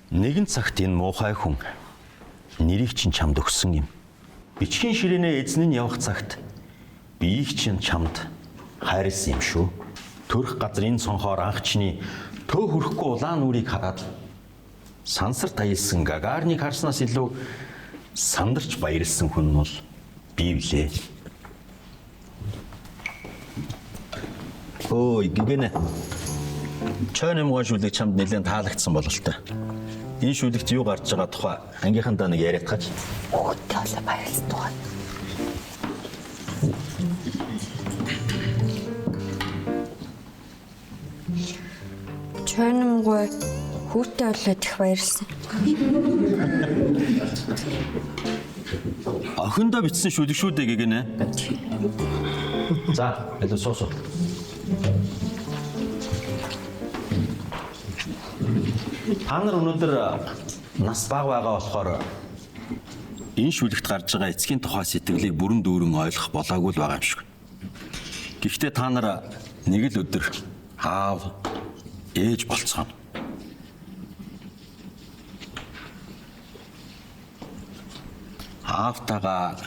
Нэгэн цагт энэ муухай хүн нэрийг чинь чамд өгсөн юм. Бичгийн ширээнээ эзэн нь явах цагт биеийг чинь чамд хайрлсан юм шүү. Төрөх газрын цонхоор анхчны төө хүрэхгүй улаан нүрийг хараад сансар таялсан Гагарныг харснаас илүү сандарч баярлсан хүн нь бол би билээ. Ой, гэгэнэ. Чойн юм гашуулыг чамд нэлээд таалагдсан бололтой. Энэ шүлэгт юу гарч байгаа тухай ангийнхандаа нэг яриад гаж. Хүүхдээ болоо баярлсан тухай. Чойномгой хүүхдээ болоод их баярлсан. Охиндоо бичсэн шүлэг шүү дээ гэгэнэ. За, элэ суусуу. Та нар өнөөдөр нас бага байгаа болохоор энэ шүлэгт гарч байгаа эцгийн тухай сэтгэлийг бүрэн дүүрэн ойлгох болоогүй л байгаа юм шиг. Гэхдээ та нар нэг л өдөр аав, ээж болцгоо. Аавтайгаа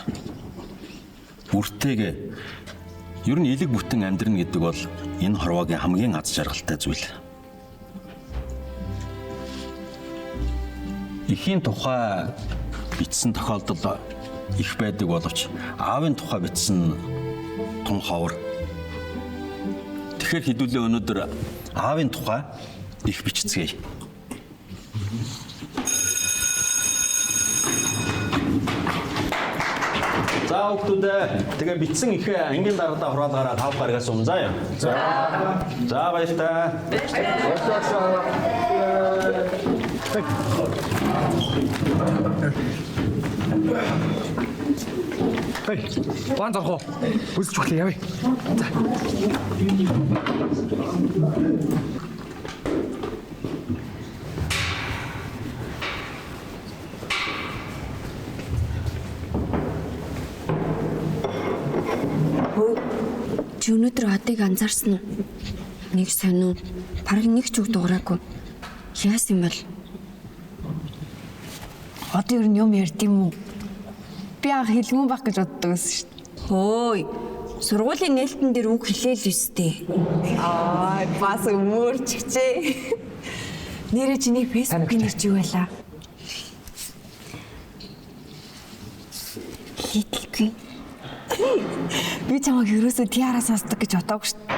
бүртэйгээ ер нь элэг бүтэн амьдрна гэдэг бол энэ хорвоогийн хамгийн аз жаргалтай зүйл. Эхийн тухай бичсэн тохиолдол их байдаг боловч аавын тухай бичсэн тун ховор. Тэгэхээр хэдүүлээ өнөөдөр аавын тухай их бичцгээе. За хүүхдүүдээ тэгээ бичсэн их ангийн дараадаа хураалгаараа 5 гарагаас өмнө заа юу. За баяртай. Хей, план зарах уу? Бүсч бахлаа явъя. За. Чи өнөөдөр хатыг анзаарсан уу? Нэг сонин, бараг нэг ч үг дуураагүй. Яасан юм бол? Одоо ер нь юм ярьд юм уу? Би анх хэлмэн байх гэж боддог байсан шүү дээ. Хөөй. Сургуулийн нээлтэн дээр үг хэлээл өстэй. Бас өмөрчгчээ. Нэрээ чиний фэйсбүүкийн нэр чи юу байлаа? Хитлгүй. Би чамайг ерөөсөө тиараа сонсдог гэж бодоагүй шүү дээ.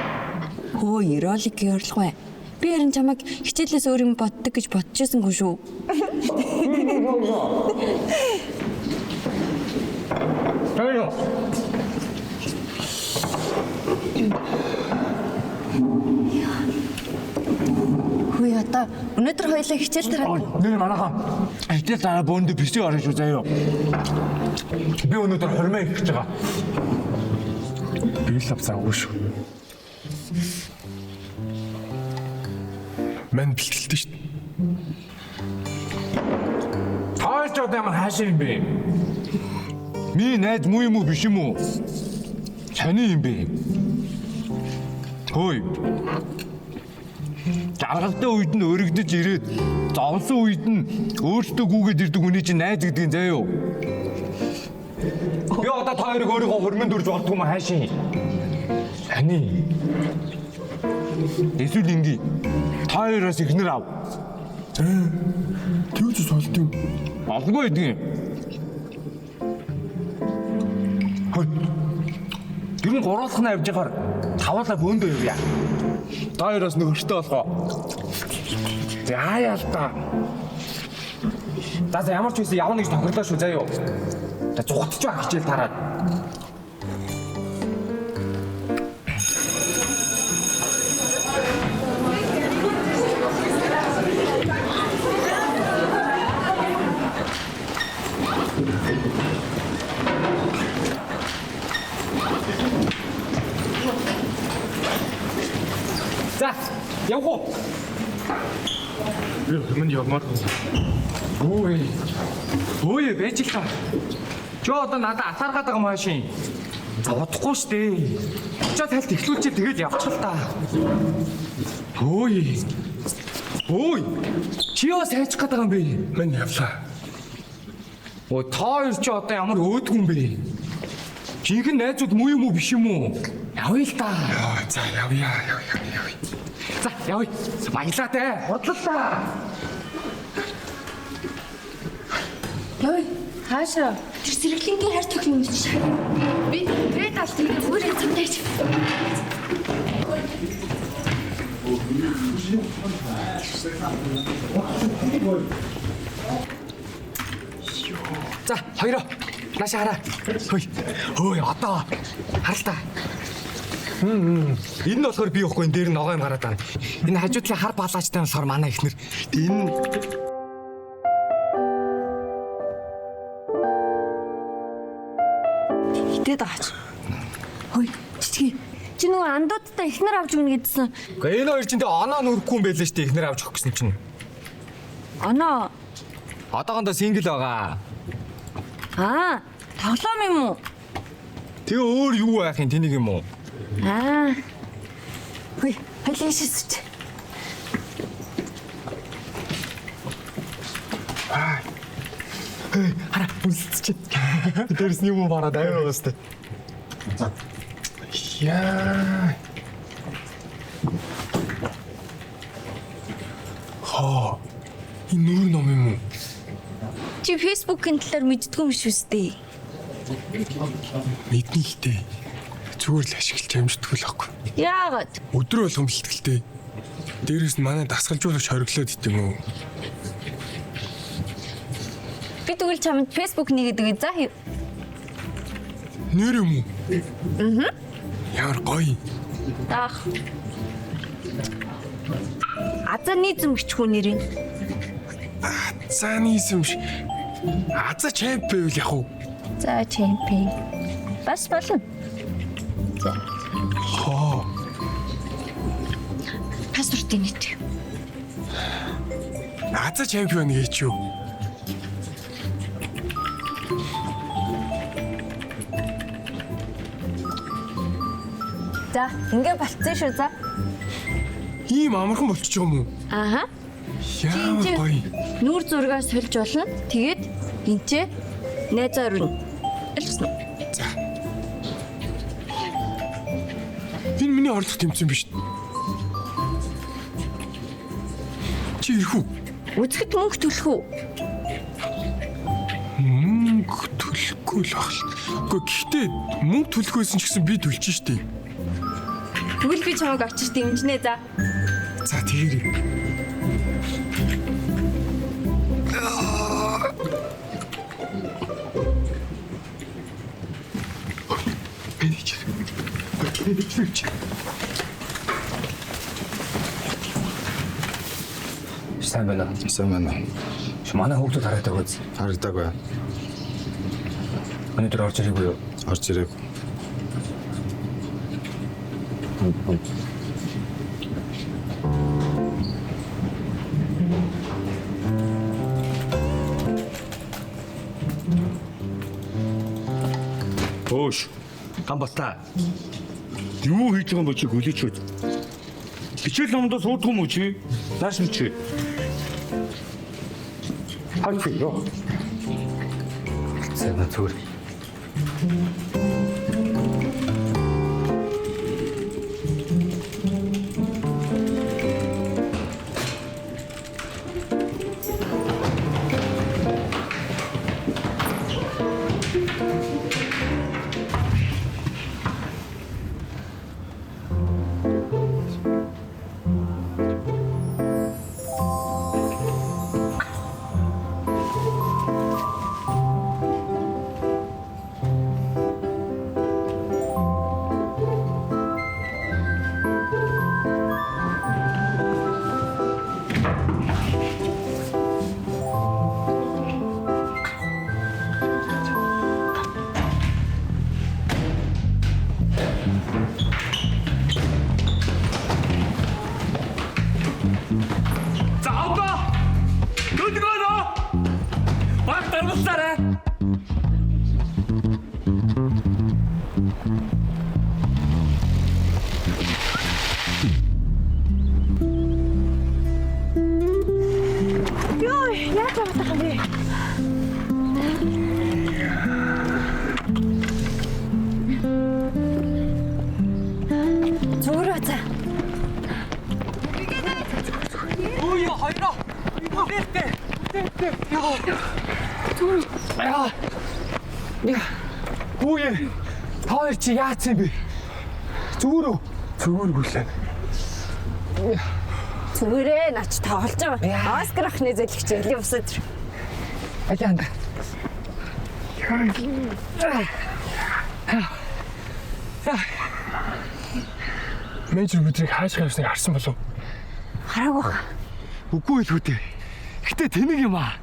Хөөй, ерөөлийг ярьлах бай. Би харин чамайг хичээлээс өөр юм боддог гэж бодож байсангүй шүү. Тайно. Хөөе одоо өнөөдөр хоёулаа хичээл тараад. Нэр манайхан хичээл дараа бөөндө PC орно шүү заяа. Би өнөөдөр 20 мянга хийж байгаа. Би л авсаагүй шүү. Мэн бэлтэлтэй шүү. ч одоо ямар хаашаа юм бэ? Миний найз муу юм уу биш юм уу? Сони юм бэ? Хөөе. Жаргалтай үед нь өргөдөж ирээд зовлон үед нь өөртөө гүгээд ирдэг хүний чинь найз гэдгийг заяа юу? Би одоо та хоёрыг өөрийгөө хөрмөнд дүрж болдгоо юм хаашаа. Сони. Эсвэл ингийн та хоёроос ихнэр ав. Тэгж солд юм. Алгүй гэдэг юм. Хөөе. Тэр нь гуруулах нь авж яхаар таваалаа бөөндөө явъя. Та хоёроос нөхөртэй болохоо. За яа л та. За ямар ч байсан явна гэж тохирлоо шүү заа юу. За зүгтж байгаа хичээл тараад. За, явах уу? Юм явмаар. Ой, байж л та. Чи одоо надад атааргаад байгаа маашин. За удахгүй штэ. Очоод тайлт ихлүүлчихэд тэгээд явчих л та. Ой. Чи юу сайжих гээд байгаа юм бэ? Мань явлаа. Ой, та хоёр чи одоо ямар өөдгөн юм бэ? Жинхэнэ найзууд муу юм уу биш юм уу? Явъя л та. За явъя. За явъя. Баялаа те. Бодлоо. Ой, хаашаа? Тэр сэргэлэнгийн хайр тоглоом юм шиг. Би тэгээд алт нэг өөрөө цамтайч. За, хоёроо. Нааша хараа. Хөөе, одоо харалтаа. Энэ нь болохоор би явахгүй, энэ дээр нь ногоо юм гараад байна. Энэ хажуудлын хар балаачтай болохоор манай ихнэр. Энэ Хитэд агаач. Хөөе, чичгээ. Чи нөгөө андуудтай ихнэр авч өгнө гэдсэн. Гэхдээ энэ хоёр чинь тэ оноо нүрэхгүй юм байлаа шүү дээ, ихнэр авч өгөх гэсэн чинь. Оноо. Одоогондоо сингл байгаа. Аа, тоглоом юм уу? Тэгээ өөр юу байх юм тэнийг юм уу? Хөөе, халишсч. Хараа, үлсч. Дээрс нь юм бараад аваа өстэй. Яа. Энэ нүүр ном юм уу? Чи Facebook-ын талаар мэддгүй юм шүү дээ. Мэднэ л дээ. Зүгээр л ашиглаж амжтгүй л аахгүй. Яагаад? Өдөр болгон бэлтгэлтэй. Дээрээс нь манай дасгалжуулагч хориглоод идэв юм уу? Би тэгвэл чамд Facebook нэгэдэг за хийв. Нэр юм уу? Ямар гоё. Даах. Азаны зэмгчгүй нэрийн. Азаны юмш. Аза чемп байвал яг уу? За чемпион. Бас болно. За. Паспортын нийт. Аза чемпион гэж юу? За, ингээ болцсон шүү за. Ийм амархан болчих юм уу? Ааха. Ямар гоё. Нүүр зургаа сольж болно. Тэгээд энчээ найзаа өрнө. Элсэн. За. Энэ миний орлого тэмцэн биш. Чи ирэх үү? Үзэхэд мөнгө төлөх үү? Мөнгө төлөхгүй л баг. Гэхдээ мөнгө төлөх байсан ч гэсэн би төлж штий. Тэгвэл би чамайг авчиж дэмжнэ за. За тэгэрэй. Сайн байна. Сайн байна. Манай хүүхдүүд хараадаг үз. Харагдаагүй. Өнөөдөр орж ирээгүй юу? Орж ирээгүй. Өөш. Гамбалта. Юу хийж байгаа юм бэ чи хөлөөчөөд. Хичээл номдоо суудах юм уу чи? Нааш нь чи. Хаач ёо. Сэна зүр. Хүүе. Хоёр чи яац юм бэ? Зүгээр үү? Зүгээр гүлээ. Зүгээрээ нач тоглож байгаа. Оскар ахны зөвлөгч элийн усад. Алианда. Мэйжэр өдрийг хааш гавсныг харсан болов? Хараагүй хаа. Үгүй л үдээ. Гэтэ тэнэг юм аа.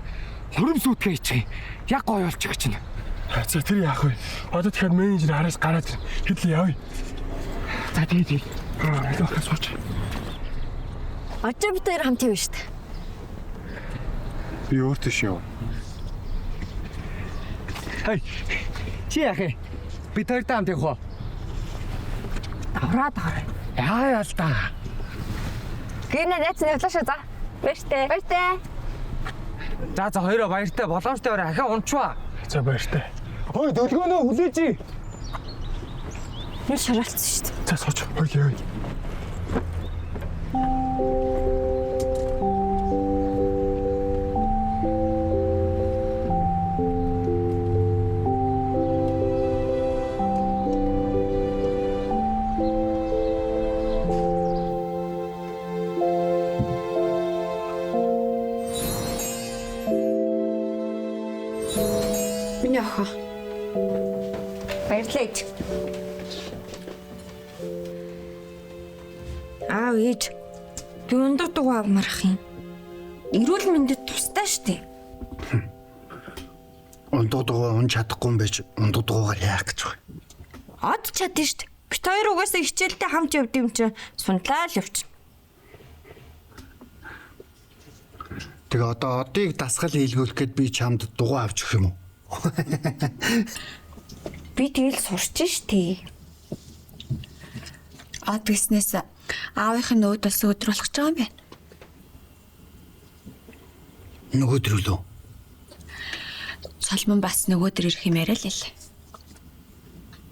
Хурим сүйтгэе ичээ. Яг гоё болж байгаа чинь. За тэр яах вэ? Одоо тэгэхээр менежер араас гараад хэдл явъя. За тэгээд хэлэх сууч. Очоо бид хоёр хамт явна шүү дээ. Би өөртөө шив. Хей. Чи яах вэ? Бид хоёр хамт явах уу? Давраа. Яа ялдаа. Гэнэ найз явлаа шүү за. Баяртай. За хоёроо баяртай боломжтой барай ахаа унчваа. За баяртай. Ой дөлгөөнөө хүлээж. Юу шаралцсан шүү дээ. За сууч. Хөл явъя. Миний охин. Баярлалаа. Аав ээж. Би өндөр дугаа авмарах юм. Эрүүл мэндэд тустай штэ. Ундаг дугаа унж чадахгүй юм байж ундаг дугаагаар яах гэж байна. Од чадна штэ. Бид хоёр угаасаа хичээлдээ хамт явд юм чинь сундлаа л явчихна. Тэгээ одоо одыг дасгал хийлгүүлэх гээд би чамд дугаа авч өгөх юм уу? Би тэгэл сурч штэ. Од гэснээс аавынхын нөөд бас өдөр болгож байгаа юм байна. Нөгөөдөр үлээ. Соломон бас нөгөөдөр ирэх юм яриа л л.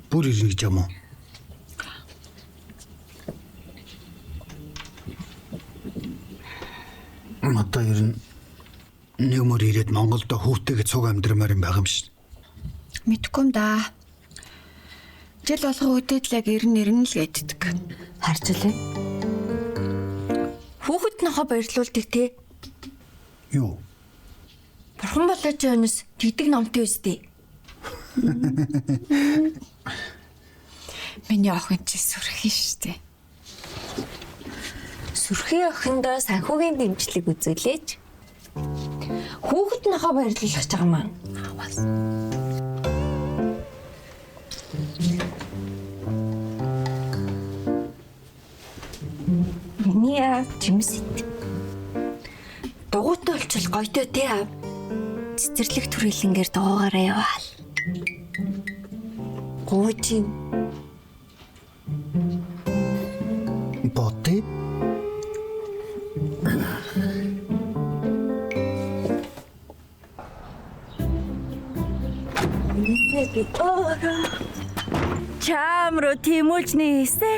Бүр ирнэ гэж юм уу? Одоо ер нь нэг мөр ирээд Монголд хүүтэйгээ цуг амьдрмаар юм байгаа юм шиг. Мэдгүй юм да. Жил болгоо үдээд л яг ирнэ л гэддэг. Харж үлээ. Хүүхэд нохоо баярлуулдаг те. Юу? Бурхан болооч өнөс тэгдэг номтой үстэй. Миний охин чи сүрхий штэ. Сүрхий охиндоо санхүүгийн дэмжлэг үзүүлээч. Хүүхэд нохоо баярлуулах гэж байгаа маань. Миний аав жимсэт. Дугуйтай олчвол гойтой те аав. Цэцэрлэг төрөлнгөр дуугаараа яваал. гуйжин. Боти. Чамро тимүүлжний хийсэ.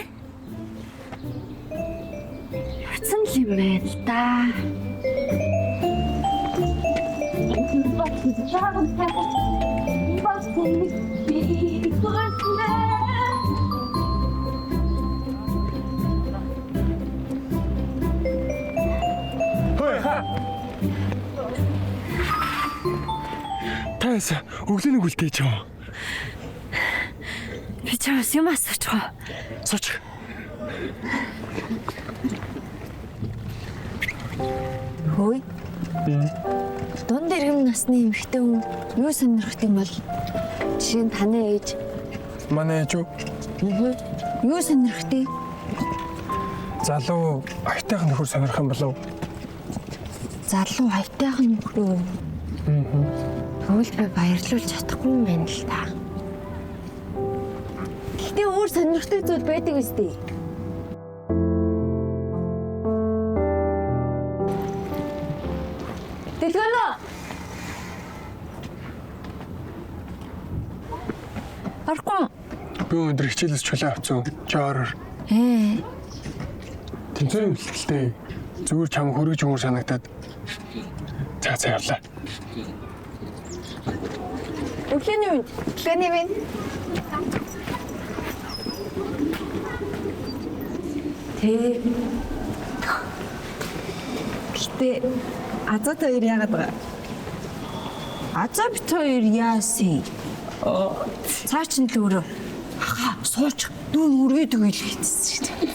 Хацсан л юм байна л да. Таас өглөөний гүлтээж юм. Би чамаас юм асууж байгаа. Сууч. Хөөе. Дунд иргэм насны эмэгтэй хүн юу сонирхдаг юм бол? Жишээ нь таны ээж. Манай ээж үү? Юу сонирхдаг? Залуу айтайхан нөхөр сонирх юм болов. Залуу хайтайхан нөхрөө. Тэгвэл би баярлуулж чадахгүй юм байна л та. Гэхдээ өөр сонирхдаг зүйл байдаг үстэй. Дэлгэнэ. Аркун. Би өндөр хичээлээс чөлөө авцсан. Жоор. Тэнцвэрийн бэлтгэлтэй зүгээр чам хөргөж өмөр санагтаад цаа явлаа. Өглөөний үед. Өглөөний үед. Гэтэ Азат хоёр яагаад байгаа? Азат бит хоёр яасан? Цаа чин л өөрөө. Аха сууч дүүн үргээд өгөөл хийчихсэн шүү дээ.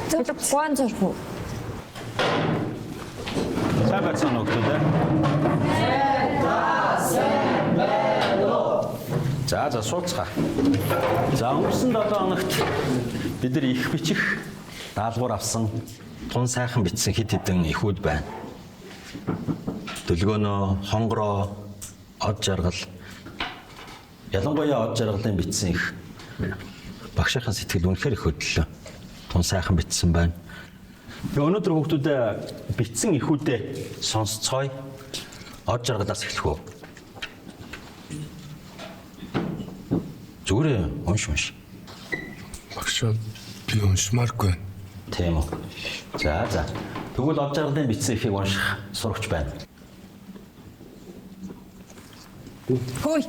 Зөвлөг гуан зорхоо. Сайн байцгаана уу гэдэг. За сууцгаа. За өнгөрсөн 7 хоногт бид нар их бичих даалгавар авсан тун сайхан бичсэн хэд хэдэн эхүүд байна. Төлгөөнөө, хонгороо, од жаргал. Ялангуяа од жаргалын бичсэн их багшийнхаа сэтгэл үнэхээр их хөдлөлөө. Тун сайхан бичсэн байна. Тэгээ өнөөдөр хүүхдүүдэд бичсэн эхүүдээ сонсцгоё. Од жаргалаас эхлэх үү? Зүгээр унш. Багш би уншмааргүй. Тийм үү. За. Тэгвэл од жаргалын бичсэн эхийг унших сурагч байна. Хөөе.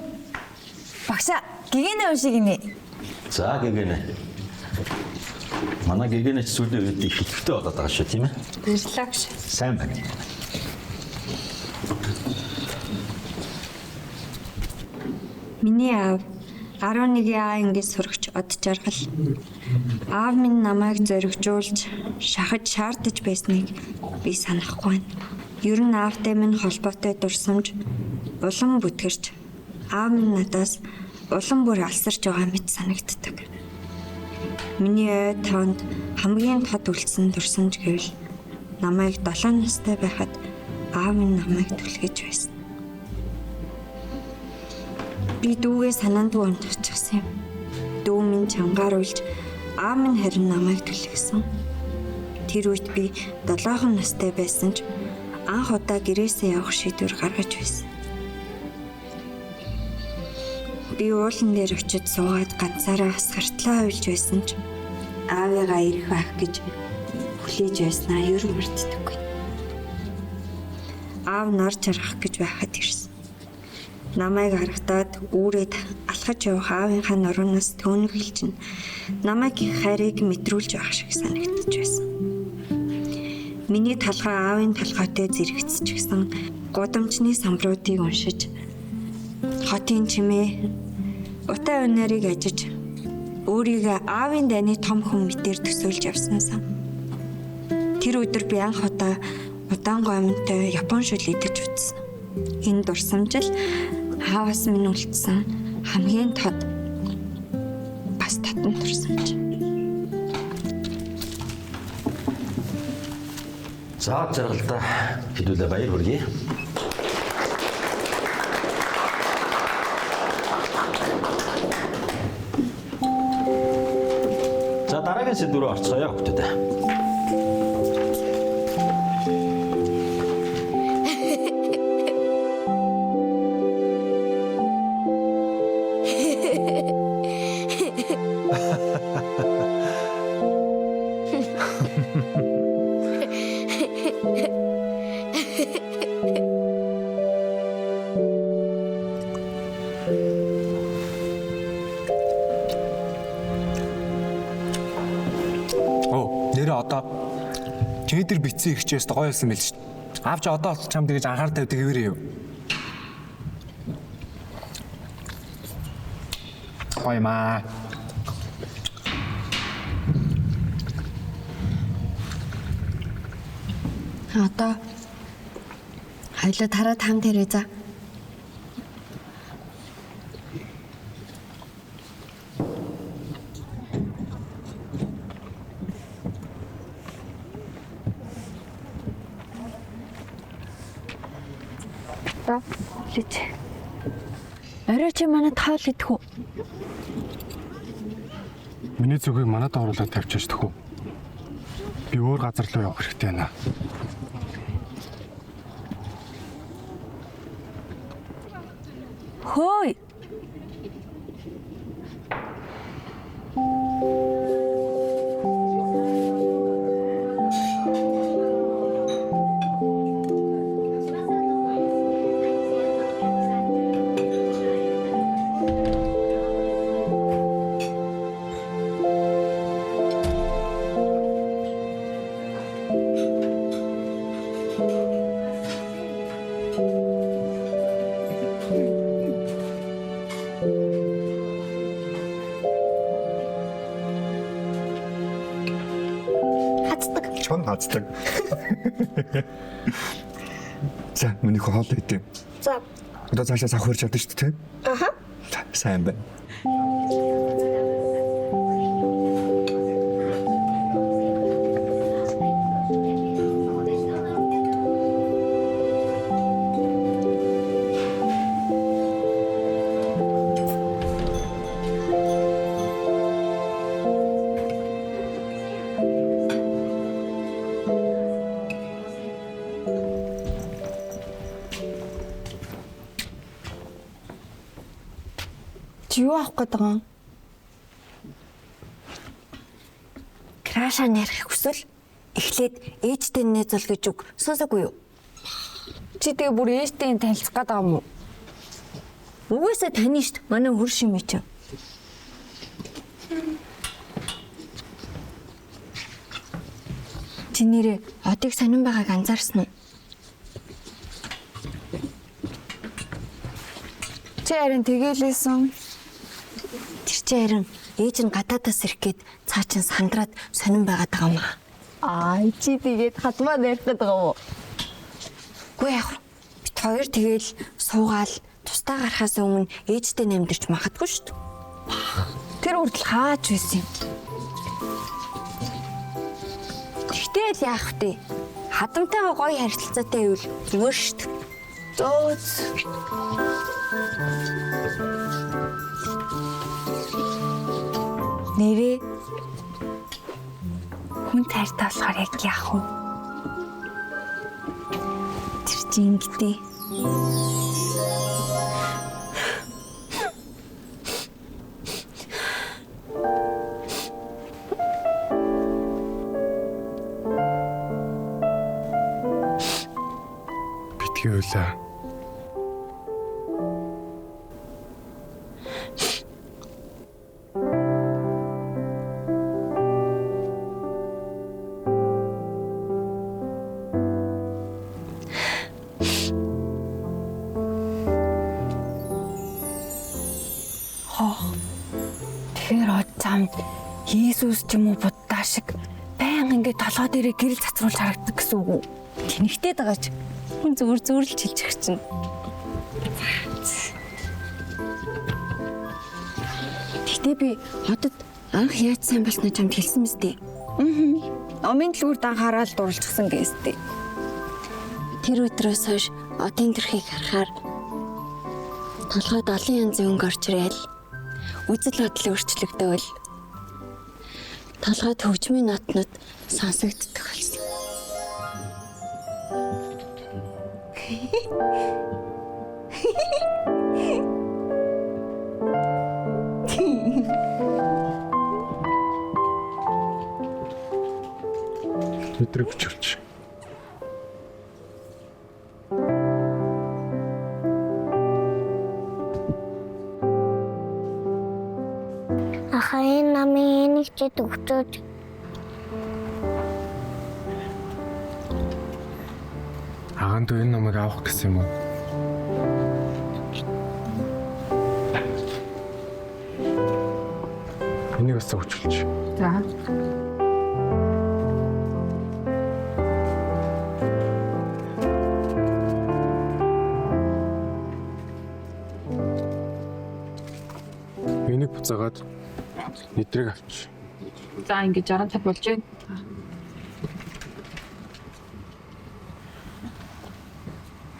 Багшаа гэгэнэ уншиг инэ. За гэгэнэ. Манай гэгэнэ ч сүүлийн үед их хэвтэй болоод байгаа шүү, тийм ээ? Баярлалаа багш. Сайн байна. Миний аав 11 ангид сурагч од жаргал. Аав минь намайг зоригжуулж, шахаж шаардаж байсныг би санахгүй байна. Ер нь аавтай минь холбоотой дурсамж, улам бүтгэрч, аав минь надаас улам бүр алсарч байгаа мэт санагддаг. Миний ой тоонд хамгийн тод үлдсэн дурсамж гэвэл намайг 7 настай байхад аав минь намайг түлхэж байсан. Би дүүгээ санаандгүй унтчихсан юм. Дүү минь чангааруулж, аав минь харин намайг түлхсэн. Тэр үед би 7 настай байсан ч анх удаа гэрээсээ явах шийдвэр гаргаж байсан. Би уулан дээр очиж суугаад ганцаараа хасгартлаа уйлж байсан ч аавыгаа ирэх байх гэж хүлээж байснаа ер нь мартдаггүй. Аав нар жаргах гэж байхад ирсэн. Намайг харагдаад үүрээд алхаж явах аавынхаа нуруунаас төөнөг хэлчин намайг хайрыг мэдрүүлж байх шиг санагдаж байсан. Миний талхай аавын талхайтай зэрэгцчихсэн гудамжны самбаруудыг уншиж хотын чимээ утаа өнөрийг ажиж өөрийгөө аавын дайны том хүн мэтээр төсөөлж явснасаа тэр өдөр би анх удаа удаан гомонтой япон шүл идэж үзсэн. Энэ дурсамжил ааваас минь үлдсэн хамгийн тод бас татан дурсамж. За жаргалдаа хэдүүлээ баяр хүргэе. Дараагийн сэдв рүү орцгоё хүүхдүүд. Нэрээ одоо чиний дээр битсэн ихчээс гоё болсон байл шүү дээ. Аавч одоо бол чамд тэгж анхаар тавьдаг хэвээрээ юу? Гоё маа. Одоо хоёлоо тараад хамт ирээ за. Лич. Орой чи манайд хаал идэх үү? Миний зүгийг манад оруулаад тавьчих шүү дээ. Би өөр газар руу явах хэрэгтэй байна. Хөөе. Чон хацдаг. За, миний хоол идэв. За. Одоо цаашаа авах хэрэг чадсан шүү дээ. Аха. Сайн байна. Чи юу авах гээд байгаа юм? Крашаа нэрх хүсвэл эхлээд ээжтэй нээзэл гэж үг сонсоогүй юу? Чи тэгээ бүр ээжтэй танилцах гээд байгаа юм уу? Угаасаа тань штт манай хөр шимээ чи. Чи нэрээ одыг сонирн байгааг анзаарсан уу? Чи харин тэгэлээсэн. Тэр чи харин ээж нь гадаадаас ирэхэд цаа чин сандраад сонирн байгаад байгаа юм аа. Чи тэгээд хатмаа найртаад байгаа юу? Үгүй яах вэ? Бид хоёр тэгэл суугаал тусдаа гарахаас өмнө ээжтэй нэмдэрч магадгүй шүү дээ. Тэр хүртэл хаач байсан юм. Тэгтэл яах вэ? Хадамтайгаа гоё харилцаатай байвал зүгээр шүү дээ. Зөөц. Нэрээ Хүн тайртай болохоор яг яах вэ? тэр чинь ингэдэй. Битгий байлаа. Тэгэхээр замд Иесус ч юм уу Будда шиг баян ингээд толгой дээрээ гэрэл цацруулж харагддаг гэсэн үг үү? Тэнэгтэй байгаа ч хүн зүгээр л чилж их чинь. Гэтэ би одод анх яаж сайн болсноо чамд хэлсэн мэт. Номын дэлгүүрт анхаарал дурлжсэн гэстэй. Тэр өдрөөс хойш одын төрхийг харахаар толгойд олон янзын өнгө орж ирэл. Үзэл бодлын өөрчлөгдөөл. толгойд хөгжмийн нотнод сонсогддог болсон. Өдрөг өчөлч. Ахын намын нэг ч өгчөөд Хаан дүү энэ намайг авах гэсэн юм уу? Энийг бас өгчөлч. За. Энийг буцаагаад нэтрийг авч. За ингэж 65 болж байна.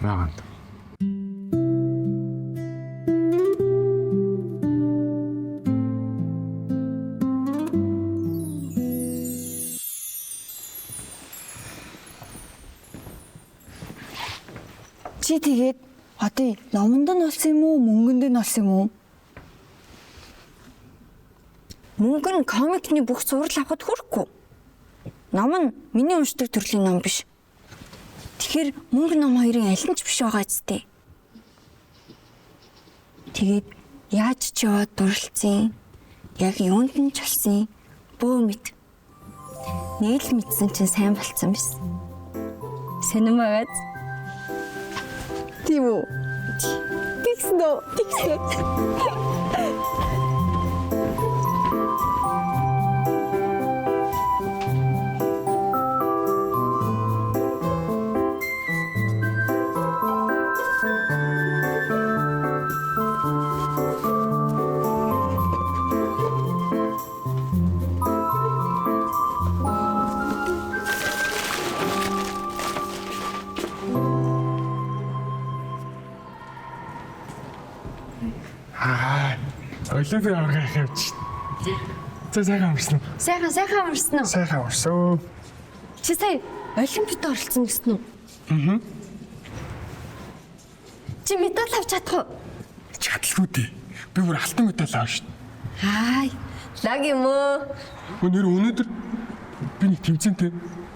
Нааганд. Чи тэгээд одоо номонд нь олсон юм уу, мөнгөнд нь олсон юм уу? Мөнгө нь комикны бүх зураг авахд хүрэхгүй. Ном нь миний уншдаг төрлийн ном биш. Тэгэхээр мөнгө ном хоёрын аль нь ч биш байгаа зү. Тэгээд яаж ч яваад дурлцсан, яг юунд нь ч олсон бөө мэд. Нийл мэдсэн чинь сайн болцсон биз. Сэнэм байгааз. Тийм үү? Тэгсэн үү? Олимпиад аврах явж. Сайхан амарсан уу? Сайхан амарсан уу? Сайхан амарсан. Чи сая олимпиад оролцсон гэсэн үү? Аа. Чи медаль авч чадах уу? Чадлаггүй дээ. Би бүр алтан медаль авах шүү. Хай, лаг юм уу? Өнөөдөр би нэг тэмцээнтэй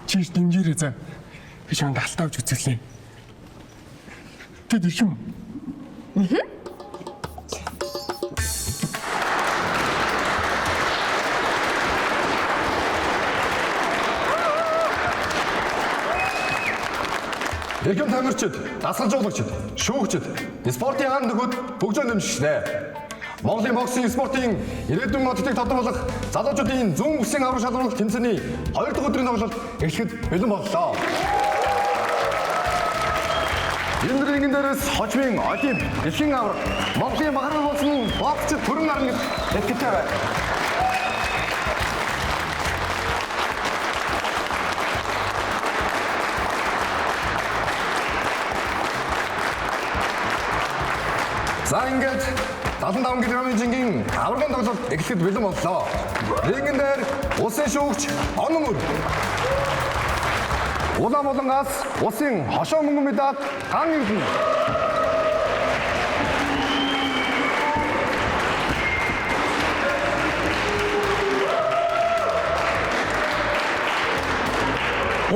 чиш дэмжээрэй за. Би чамд алтан авч үзүүлээ. Тэд их юм. Аа. Эрхэм тамирчид, дасгалжуулагчид, шүүгчид, спортын хаан нөхөд хөгжөө нэмшнэ. Монголын боксын спортын ирээдүйн модыг тодорхойлох залуучуудын зүүн бүсийн аврах шалралт тэмцээний 2 дахь өдрийн тоглолт эхлэхэд бэлэн боллоо. Энэ рингэн дээрээс хожмын олимп, дэлхийн аврах, Монголын бахархал болсон боксчид төрөн арга этгэвтэй байна. За ингээд 75 кг-ийн жингийн аваргын тоглолт эхлэхэд бэлэн боллоо. Рингэн дээр улсын шүүгч Онмөр. Улаанболонгаас улсын хошоо мөнгөн медаль Ган Эрдэнэ.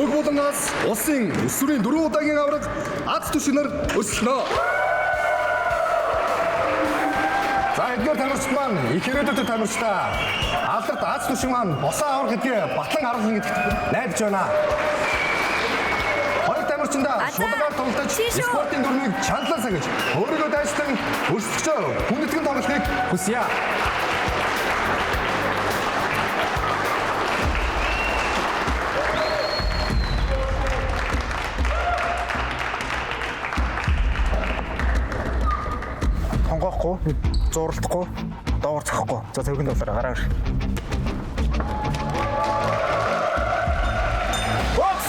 Улаанболонгаас улсын өсвөрийн 4 удаагийн аварга Аз түшигнэр өсөлнө. За эдгээр тамирчид маань их ирээдүйд тамирчдаа алдарт Аз түшиг маань босоо аврах гэдгээ батлан харуулна гэдэгт найдаж байна. Хоёр тамирчиндаа шударгаар тоглож спортын дүрмийг чандлан сагж өөрийгөө дайсан өрсөлдөгчөө хүндэтгэн тоглохыг хүсье. Хонгоохгүй, зурлахгүй, доогор цохихгүй. За цэвгэн доллар гараа ир. Бокс!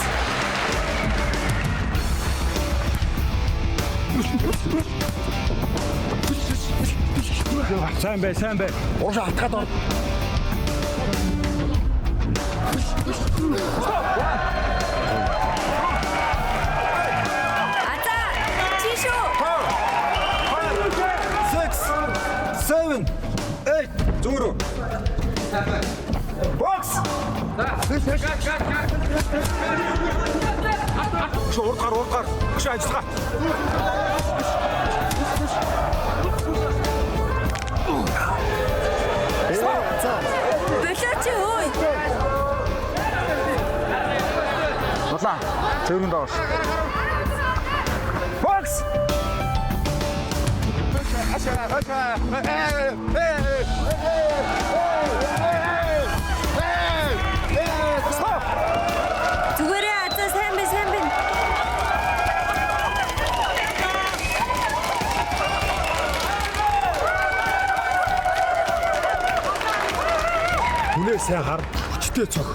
Сайн бай. Урш хатгаад ор. Урд гар. Чи ажиллагаа. Болооч өөй. Улаан. Цэврэн доош. Бокс. Зүгээрээ азаа сайн байна. Үнээ сайн хар. Хүчтэй цог.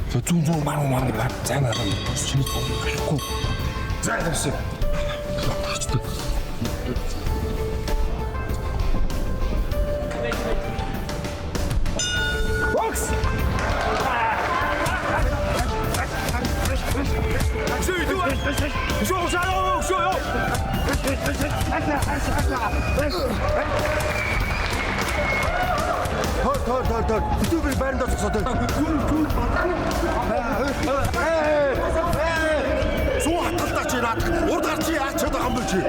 Зүүн маань зай байгаа юм. Шинэ болохгүй. Зай тавьсан. Хүчтэй. Бокс. Тор. Битүүрийг байранд оцсоод. Суу хатгалдаа чи наад. Урд гар чи яачаад байгаа юм бэ чи?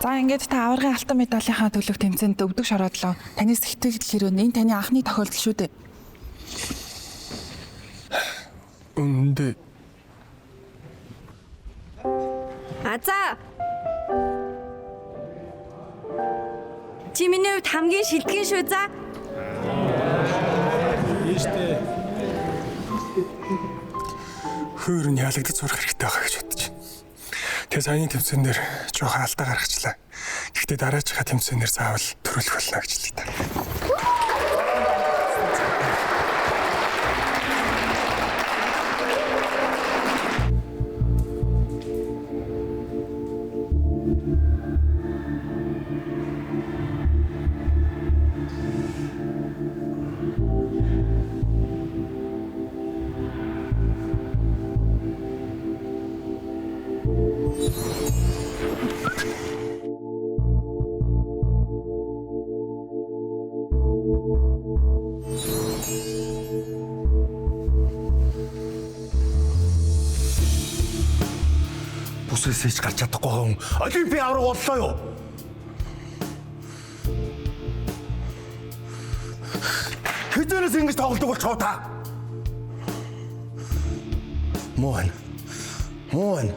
За ингээд та аваргын алтан медалийнхаа төлөв тэмцээнд өвдөг шороодлоо. Танаас ихтгэл хэрэг энэ таны анхны тохиолдол шүү дээ. Үндэ. Азаа. Чи миний хувьд хамгийн шилдэгэн шүү за. Ийштэй. Хөөрн ялагдаж зурх хэрэгтэй байгаа гэж бодож байна. Тэгээ саяны тэмцээн дээр жоохон алдаа гаргачлаа. Гэхдээ дараачихаа тэмцээнээр заавал төрүүлэх болно гэж хэлээ та. Бүсээсэж гарч чадахгүй хүн Олимпийн авраг боллоо юу? Хэзээс ингэж тоглодог болчихоо та? Муу байна.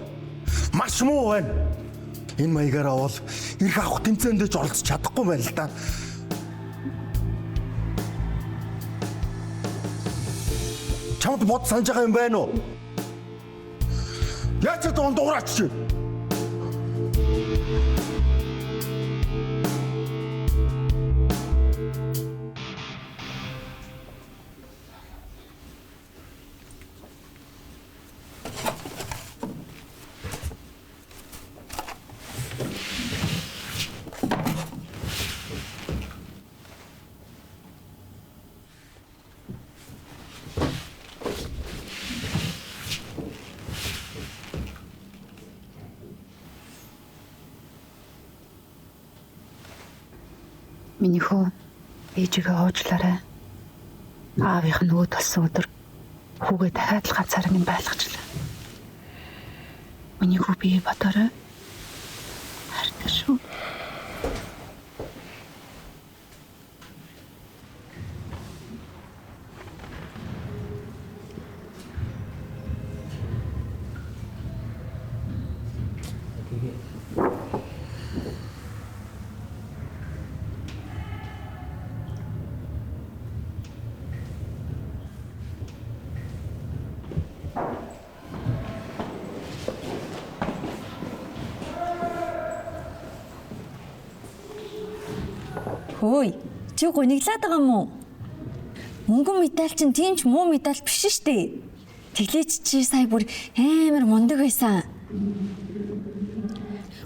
Маш муу байна. Энэ маягаараа бол ирэх авах тэмцээндээ ч оролцож чадахгүй байна л да. Чамд бод санаж байгаа юм байна уу? Яач ч дуураач чи. Миний хөө ээжигээ уучлаарай. Аавынх нь өөд болсон өдөр хүүгээ дахиад л ганцаараа юм байлгачлаа. Миний хөө бие батараа хартай шүү. Хөөе. Чи гониглаад байгаа юм уу? Мөнгөн медаль чинь тийм ч муу медаль биш штэ. Тэглээч чи сая бүр амар мундаг байсан.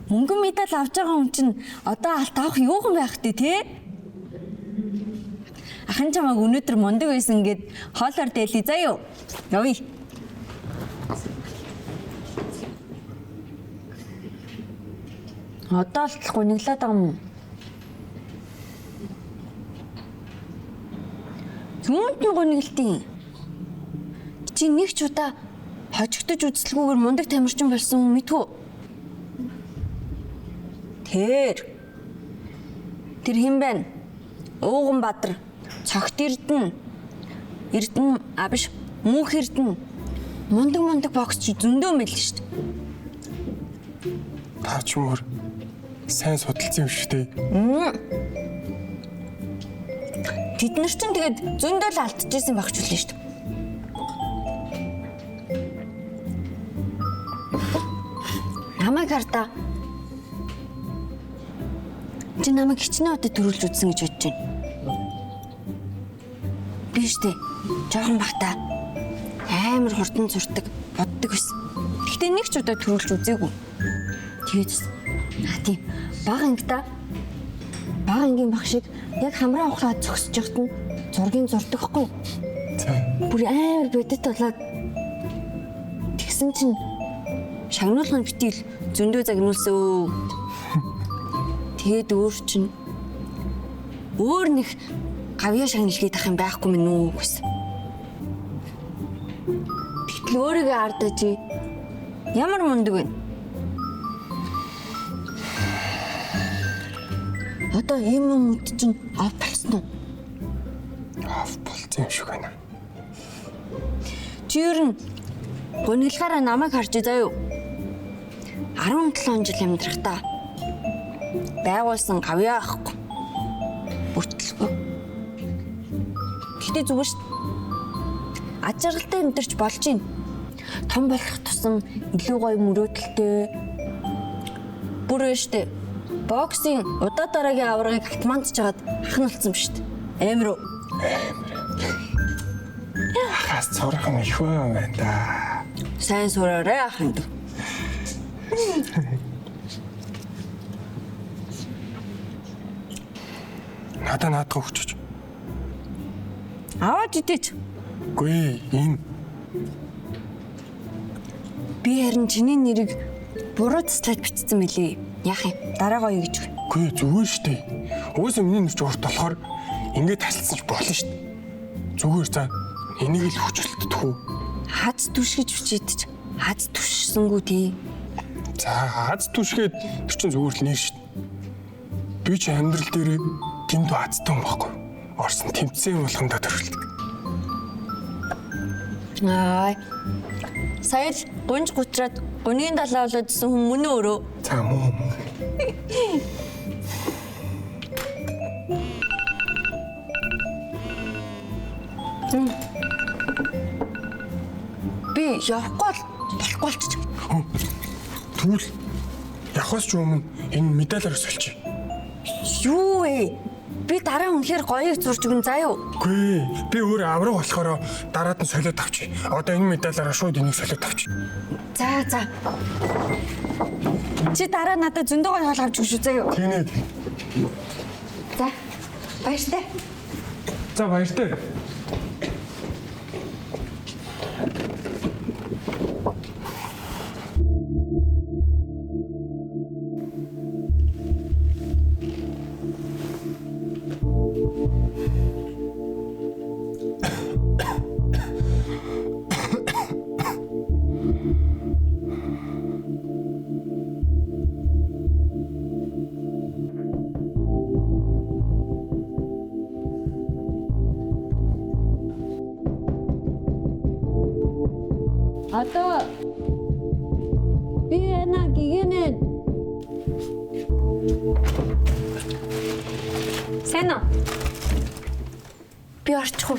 Мөнгөн медаль авч байгаа хүн чинь одоо алт авах юухан байх вэ те? Ахын чамайг өнөөдөр мундаг байсан гэд хоолоор дээлээ заяа. Явъя. Одоо л гониглаад байгаа юм. Зүүнд нь гониглтын. Чи нэг ч удаа хожигдож үзэлгүйгээр мундаг тамирчин болсон хүн мэдвүү? Тэр хэн бэ? Ууган Бадар, Цогт Эрдэнэ абиш Мөнх Эрдэнэ мундаг боксч зөндөө мэл шүү дээ. Та ч мөр сайн судалсан юм шүү дээ. Тэд нар чинь тэгээд зөндөө л алдчихсан багч үлээ шүү дээ. Намайг хартаа. Чи намайг хичнээн удаа төрүүлж үзсэн гэж бодож байна. Би штэ жоохон бахта амар хурдан зурдаг боддог байсан. Гэхдээ нэг ч удаа төрүүлж үзээгүй. Тэгээд тийм бага ангийн баг шиг яг хамраа ухлаад зогсож яхад нь зургийг зурдаг хгүй. Бүр амар бодит болоод тэгсэн чинь шагнуулгын битгий зөндөө загнуулсан. Тэгээд өөр нэг гавьяа шагналгээд ах юм байхгүй мэн үү гэсэн. Тэгтэл өөрийгөө ардаж ямар мундаг вэ? Одоо юм чинь ав болсон уу? Ав болсон юм шиг байна. Чи ер нь гонилгаараа намайг харж заяа. 17 жил амьдрахтаа байгуулсан гавьяа ахгүй. Бүтлгүй. Гэтэ зүгээр шүү дээ. Аж аргалтай амьдарч болж байна. Том болох тусам илүү гоё мөрөөдөлтэй. Бүр өштэй. Боксing удаа дараагийн аврагыг хатмандж жагаад ахын болсон шүү дээ. Амар уу? Хаас цорхон их байна да. Сайн сураарай ахын дүү. Надад өгчөж. Аваад идэж. Гүй ийм. Би харин чиний нэрийг буруу таслаад бичсэн мөлий. Яах юм? Дараа гоё гэж. Гүй зүгээр штэ. Уусаа миний нэр ч урт болохоор ингээд таслсан ч болно штэ. Зүгээр за энийг л хүчилтдэх үү? Хаз түшгэж бичээдэж. Хаз түшсэнгүү тий. За хаз түшгээд тэр чин зүгээр л нэр штэ. Би ч амьдрал дээр гинт хазтай юм байхгүй. Орсон тэмцээн болгондоо төрөлдөг. Аа. Сая л гунж гутраад гунийн далаа болоодсэн хүн мөн өөрөө. За муу. Би явахгүй болохгүй болчих. Тэгвэл явахаас ч өмнө энэ медалаар сольчих. Юу вэ? Би дараа үнэхээр гоёыг зурж өгөн заяа. Гүй, би өөр авраг болохоор дараад нь солиод авчи. Одоо энэ медалаараа шууд энийг солиод авчи. За. Чи дараа надад зөндөө гоё хоол авч өгч заяа. Тинэ. За. Баяртай. За баяртай. Одоо би яна гигэнэ. Сэна. Би орчих уу?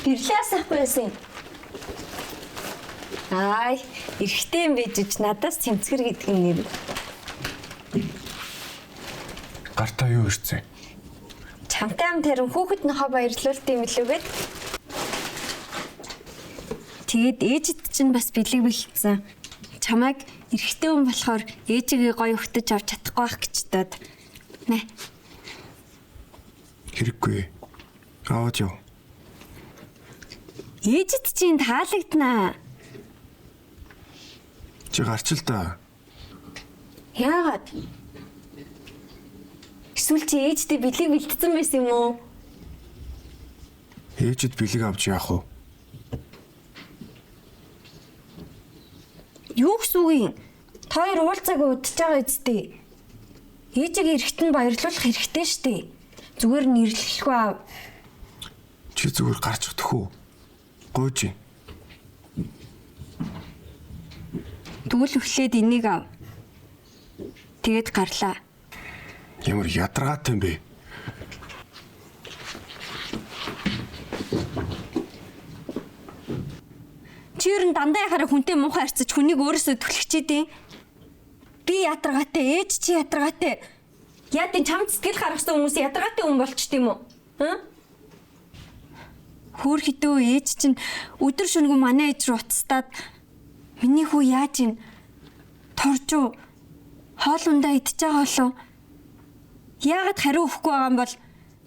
Гэрлээс авахгүй байсан. Ай, эрэгтэй юм байж ч надаас цэмцгэр гэдэг нь нэр. Гартаа юу ирсэн? Чамтай ам тарин хүүхэд нөхөө баярлуулт юм лүгээд. Тэгээд ээжид чинь бас бэлэг бэлдсэн. Чамайг эрэгтэй хүн болохоор ээжигээ гоё өгтөж авч чадахгүй байх гэж дод. Нэ. Хэрэггүй. Аваад яв. Ээжид чинь таалагднаа. Чи гарч л та. Яагаад? Эсвэл чи ээжтэй бэлэг бэлдсэн байсан юм уу? Ээжид бэлэг авч яах вэ? Юу гэсэн үг юм? Та хоёр уулзаагүй удаж байгаа үсттэй. Ээжигээ эрэхтэн баярлуулах хэрэгтэй штэ. Зүгээр нэрлэхгүй аа. Чи зүгээр гарч өгдөх үү? Гойж. Тэгвэл өглөөд энийг ав. Тэгээд гарлаа. Ямар ядаргаатай юм бэ? Чи ер нь дандаа яхаараа хүнтэй муухай харьцаж хүнийг өөрөөсөө түлхчихэд юм. Би ядаргаатай, ээж чи ядаргаатай. Яа тийм чамд сэтгэл гаргасан хүмүүс ядаргаатай хүн болчт юм уу? Хөөр хідөө ээж чинь өдөр шөнөгүй манай ээж рүү уцтаад миний хүү яаж ийн торжуу хоол ундаа идчихэж байгаа болов. Яагаад хариу өгөхгүй байгаа юм бол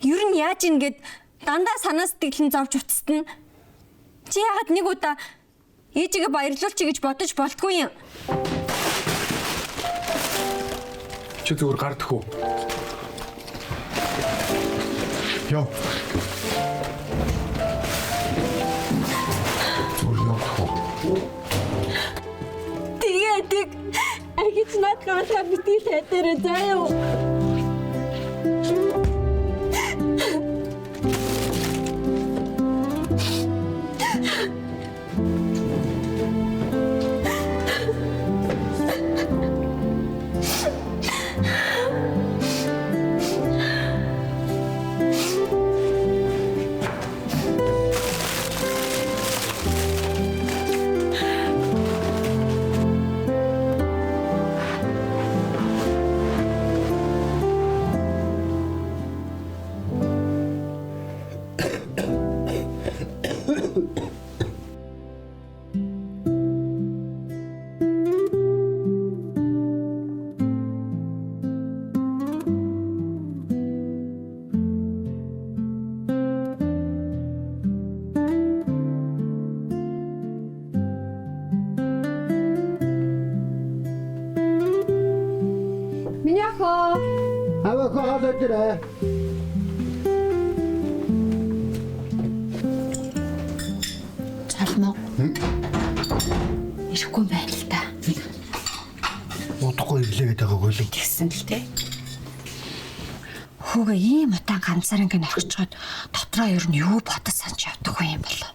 ер нь яаж ийн гэд дандаа санаа сэтгэл нь зовж уцтана. Чи яагаад нэг удаа ээжигээ баярлуулчих гэж бодож болтгүй юм. Чи зүгээр гардах уу? Яв. Тэгээд агич надад та бити тэтэр заяа. Залмаа. Ирэхгүй байна л да. Удахгүй ирлээ гэдэг байгаагүй л Тэгсэн л те. Хүүгээ ийм утаан ганцаар ингэ орхичоод дотроо ер нь юу бодож санаж явдаг вэ юм болоо.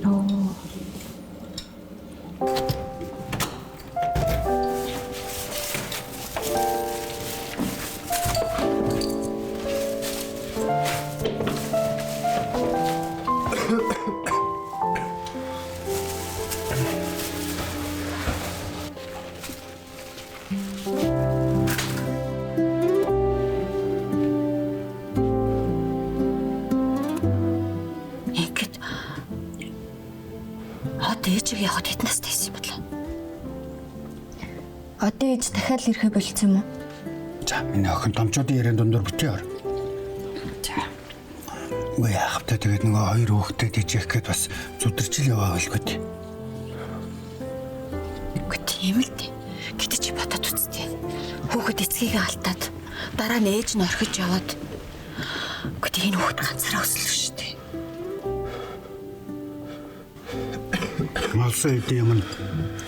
Нөө. Ээжигээ яваад хэдэн настай байсан юм болоо? Одоо ээж дахиад ирэхэ болцсон юм уу? За миний охин томчуудын яриан дундуур битээ ор. За. Үгүй яахавтаа тэгээд нөгөө хоёр хүүхдэд ижих гээд бас зүдэрчил яваа байлгүй. Үгүй тийм л дээ. Гэтэ чи бодоод үзтээ. Хүүхэд эцгийгээ алдаад дараа нь ээж нь орхиж яваад. Үгүй энэ хүүхэд ганцаараа өсөлөө шүү дээ. Малсаа хэдийн юм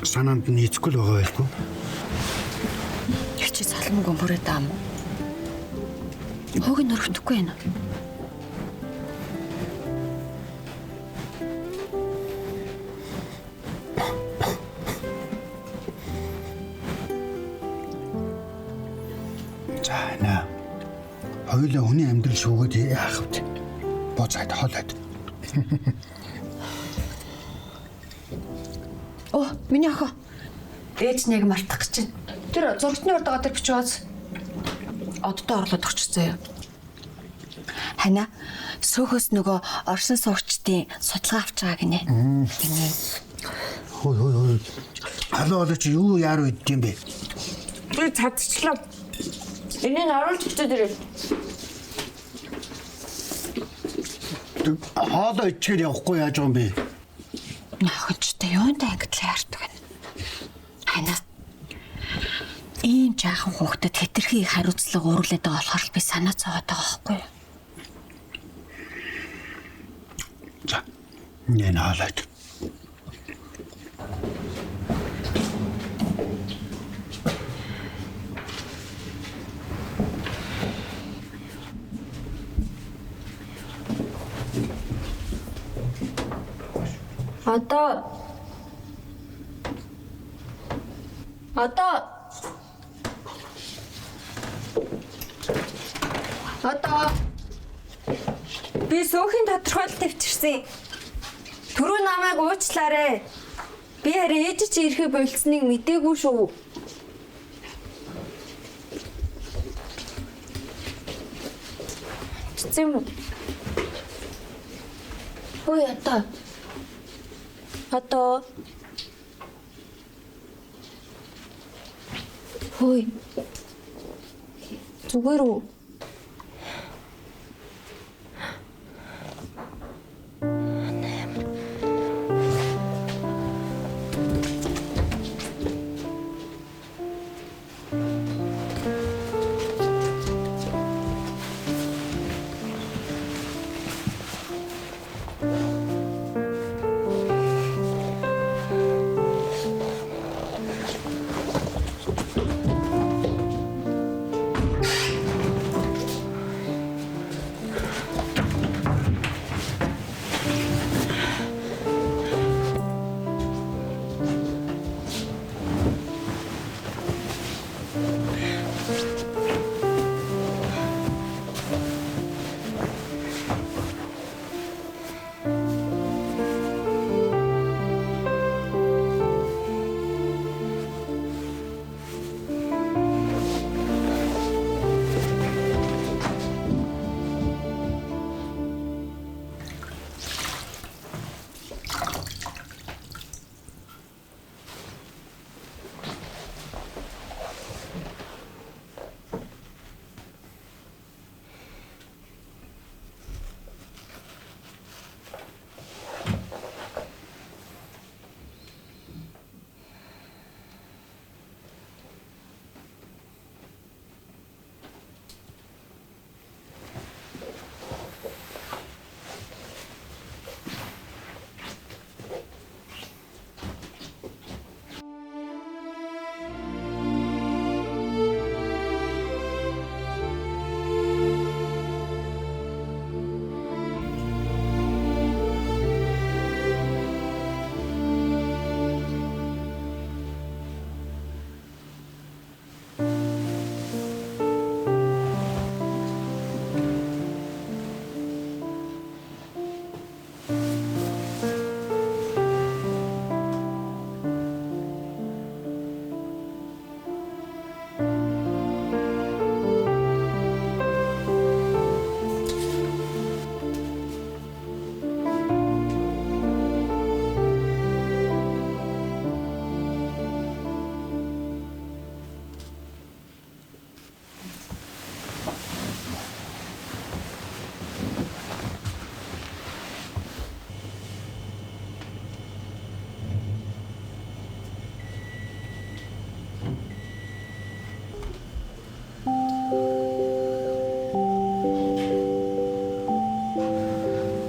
санаанд нь эцгүй л байгаа байлгүй. Чи салмаг өмөрөө даам. Хөөг нь өрөвдөхгүй байна. За нэ. Хоёулаа хүний амьдрал шүүгээд яах вэ? Боцайд хоолойд. Миний охин. Ээж нэг мартах гэж байна. Тэр зургатны урд байгаа тэр бичгөөс оддоо орлоод өгчихсөн юм. Хана сөөхөөс нөгөө оршин суугчдын судалгаа авч байгаа гинэ. Хөөе. Алоо чи юу яар үйд юм бэ? Би цадчлаа. Энийг оруулж өгчөө дэрээ. Хоолоо ичгээр явахгүй яаж байгаа юм бэ? Охинчтой юундаа ангитлаа ярьдаг байна. Хана ийм жаахан хүүхдэд хэтэрхий их хариуцлага өөрүүлээд байгаа болохоор л би санаа зовоод байгаа байхгүй юу? За. Нэн хаалаад. Одоо би сөөхийн тодорхойлолт тавьчихсан. Түрүү намайг уучлаарай. Би харин ээж чи ирэхээ болцсныг мэдээгүй шүү. Чицэм. Ой ата. Одоо. Ой. Зүгээр үү?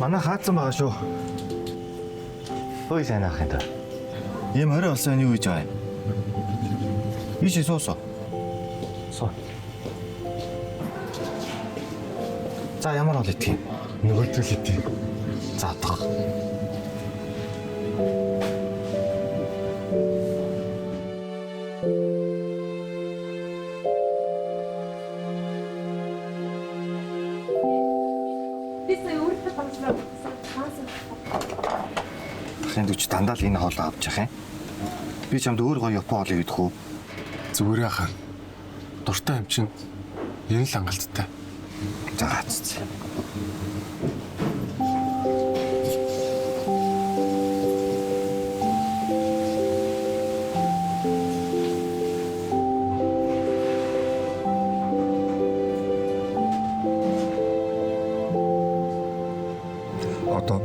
Манай хаацсан байгаа шүү. Ой сайн ах энэ. Ийм 20 болсон юу гэж байгаа юм? Иш суусоо. Суу. За ямар бол идэх юм? Нөгөөдөл идэх. За таг. Дахин дүүч дандаа л энэ хоолоо авч явах юм. Би чамд өөр гоё Япон хоолыг идэх үү? Зүгээр яхаа. Дуртай юм чинь ер нь л хангалттай. За цэц. Одоо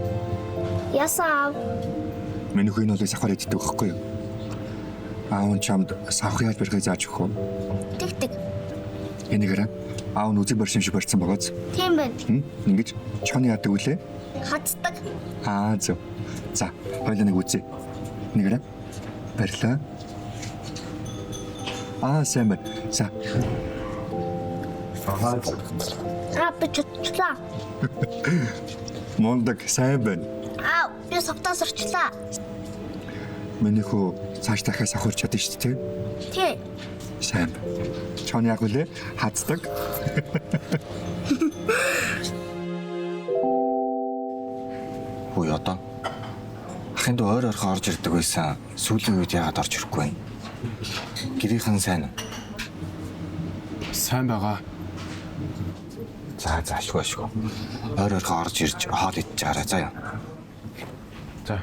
Ясаа. миний хүйн олыг сахаар иддэг байхгүй юу? Аав нь чамд савх яаж барихыг зааж өгөх үү? Тэг. Энийгээрээ аав нь үзэг барьсан шиг барьсан байгааз. Тийм байна. Ингэж чоны яадаг үлээ? Хацдаг. Зөв. За, хоёулаа нэг үзье. Нэгээрээ барьлаа. Сайн байна. За. Би чутлаа. Мондаг сайн байна. Би савтаас орчлаа. Миний хүү цааш дахиад авахч чадна шүү дээ. Тий. Сайн. Чоны яг үлээ хацдаг. Хөөе одоо. Ахын дөө ойр ойрхон орж ирдэг байсан. Сүүлийн үед яагаад орж ирэхгүй вэ? Гэрийнхэн сайн уу? Сайн байгаа. За ашгүй. Ойр ойрхон орж ирж хоол идэж байгаарай заа юу. За.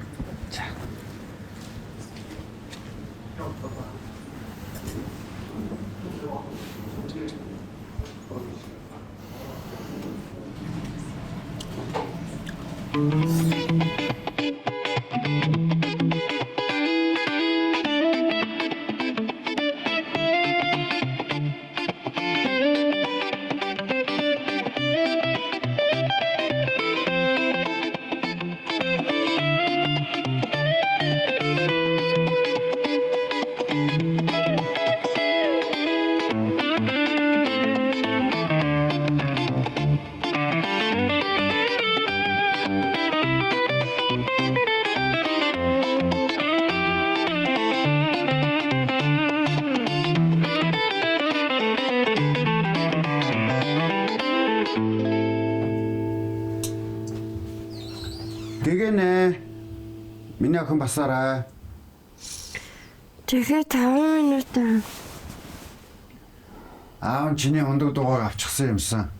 Гэгэнэ. Миний охин басаарай. Тэгээ 5 минут. Аав нь чиний хундаг дугаар авчихсан юмсан.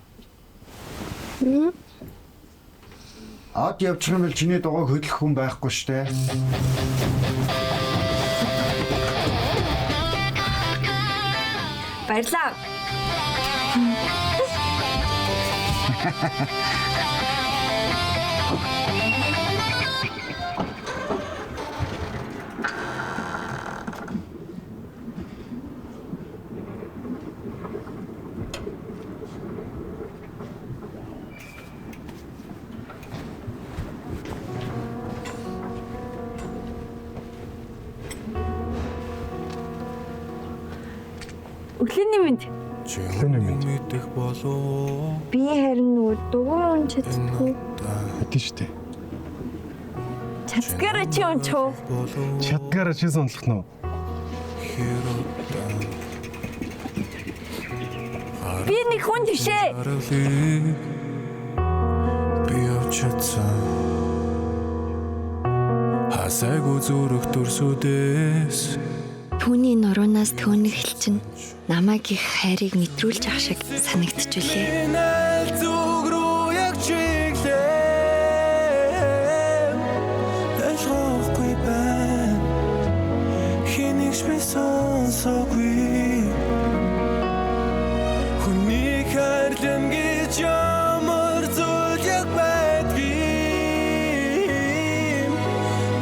Ад явчих юм бол чиний дугааг хөдлөх хүн байхгүй штэ. Баярлалаа. Өглөөний мэнд. Би харин нөгөө дугуй унж чаддгүй. Мэдэн штэ. Чадгаараа чи унчих. Чадгаараа чи сонлох нь уу? Би нэг хүн тишээ. Би явчихсан. Хасаагүй зүрх төрсөдөөс Түүний нуруунаас төнөх хэлчин намайг их хайрыг мэдрүүлж ах шиг санагдчихвүлээ. Хүнийг хайрлан гэж ямар зүйл яг байдгийг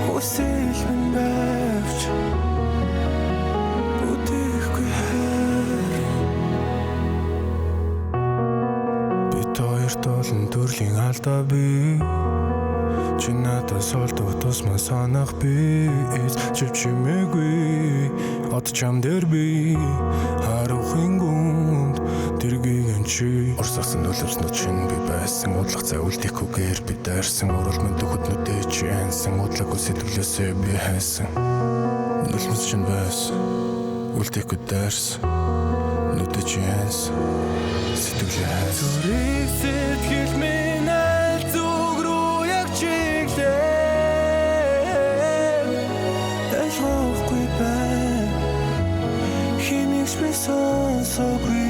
хүсэл минь байвч бүтэхгүй хайр бид хоёрт олон төрлийн алдаа бий чи надаас олдох тусмаа санах би чимээгүй от чам дээр би харахын гүнд тэргийн чи орсосон өлөрснө чин би байсан удлах цай үлдэхгүйгээр би дайрсан уралмын төгөднөдөө чи ансан удлаагүй сэтгэлээсээ би хайсан өлмөс чин байсан үлдэхгүй дайрсан нүдэ чи ансан сэтгэлээ хайсан сэтгэл минь аль зүг рүү яг чиглээ Айлгоогүй би сонсоогүй